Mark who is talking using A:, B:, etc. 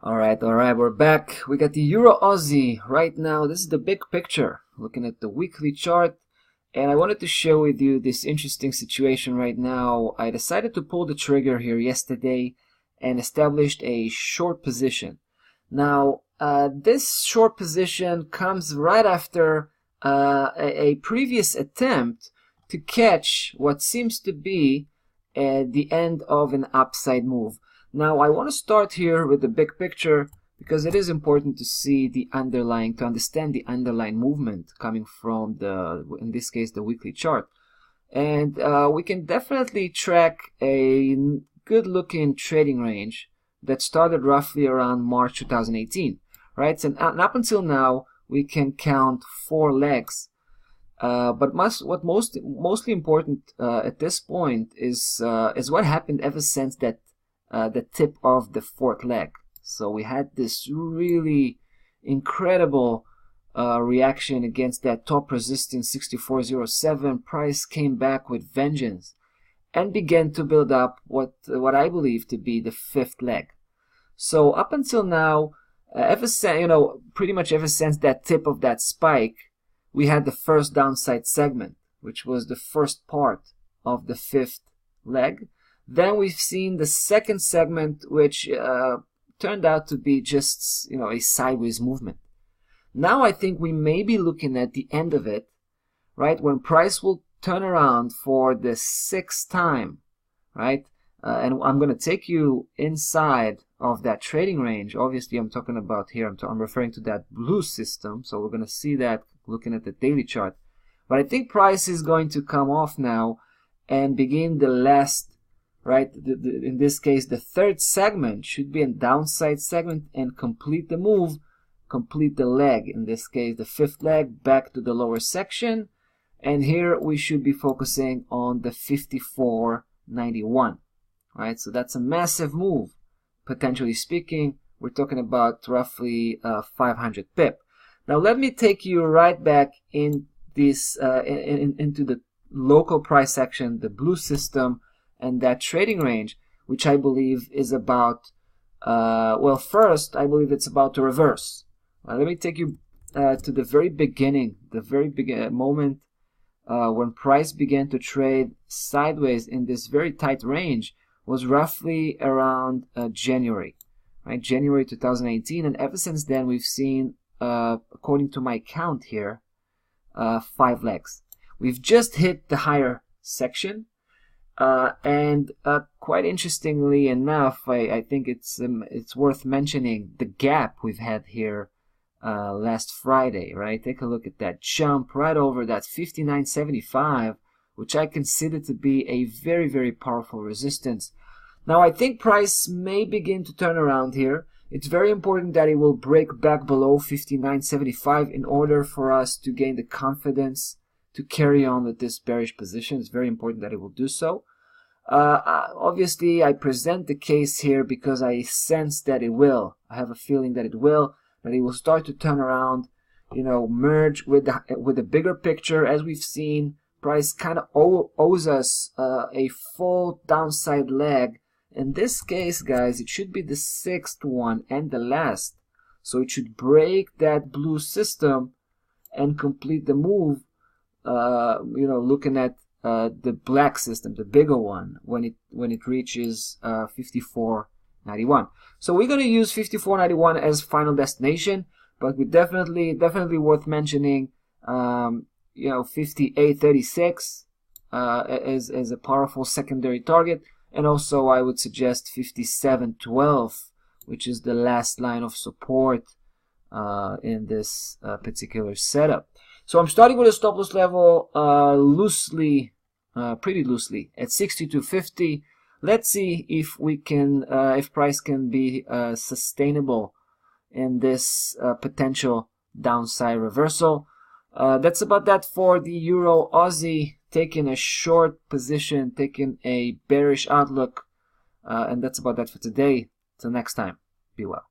A: All right, we're back. We got the Euro Aussie right now. This is the big picture, looking at the weekly chart. And I wanted to share with you this interesting situation right now. I decided to pull the trigger here yesterday and established a short position. Now, this short position comes right after a previous attempt to catch what seems to be the end of an upside move. Now, I want to start here with the big picture because it is important to see the underlying, to understand the underlying movement coming from in this case, the weekly chart. And we can definitely track a good looking trading range that started roughly around March 2018, right? And up until now, we can count 4 legs. But mostly important at this point is what happened ever since that the tip of the 4th leg. So we had this really incredible reaction against that top resistance 64.07. Price came back with vengeance and began to build up what I believe to be the 5th leg. So up until now, pretty much ever since that tip of that spike, we had the first downside segment, which was the first part of the 5th leg. Then we've seen the second segment, which turned out to be just, a sideways movement. Now I think we may be looking at the end of it, right? When price will turn around for the 6th time, right? And I'm going to take you inside of that trading range. Obviously, I'm talking about here, I'm referring to that blue system. So we're going to see that looking at the daily chart. But I think price is going to come off now and begin the last, right? In this case, the 3rd segment should be a downside segment and complete the move, complete the leg. In this case, the 5th leg back to the lower section. And here we should be focusing on the 54.91, right? So that's a massive move. Potentially speaking, we're talking about roughly 500 pip. Now let me take you right back in this into the local price action, the blue system, and that trading range, which I believe is about, first, I believe it's about to reverse. Let me take you to the very beginning, the very moment when price began to trade sideways in this very tight range was roughly around January, right? January 2018, and ever since then we've seen, according to my count here, 5 legs. We've just hit the higher section. And quite interestingly enough, I think it's worth mentioning the gap we've had here last Friday, right? Take a look at that jump right over that 59.75, which I consider to be a very, very powerful resistance. Now, I think price may begin to turn around here. It's very important that it will break back below 59.75 in order for us to gain the confidence to carry on with this bearish position. It's very important that it will do so. Obviously, I present the case here because I sense that it will. I have a feeling that it will start to turn around, merge with the bigger picture. As we've seen, price kind of owes us a full downside leg. In this case, guys, it should be the 6th one and the last. So it should break that blue system and complete the move. Looking at the black system, the bigger one, when it reaches 54.91. So we're going to use 54.91 as final destination, but we definitely worth mentioning 58.36 as a powerful secondary target, and also I would suggest 57.12, which is the last line of support in this particular setup. So I'm starting with a stop loss level pretty loosely at 62.50. Let's see if we can, if price can be sustainable in this potential downside reversal. That's about that for the Euro Aussie. Taking a short position, taking a bearish outlook, and that's about that for today. Till next time, be well.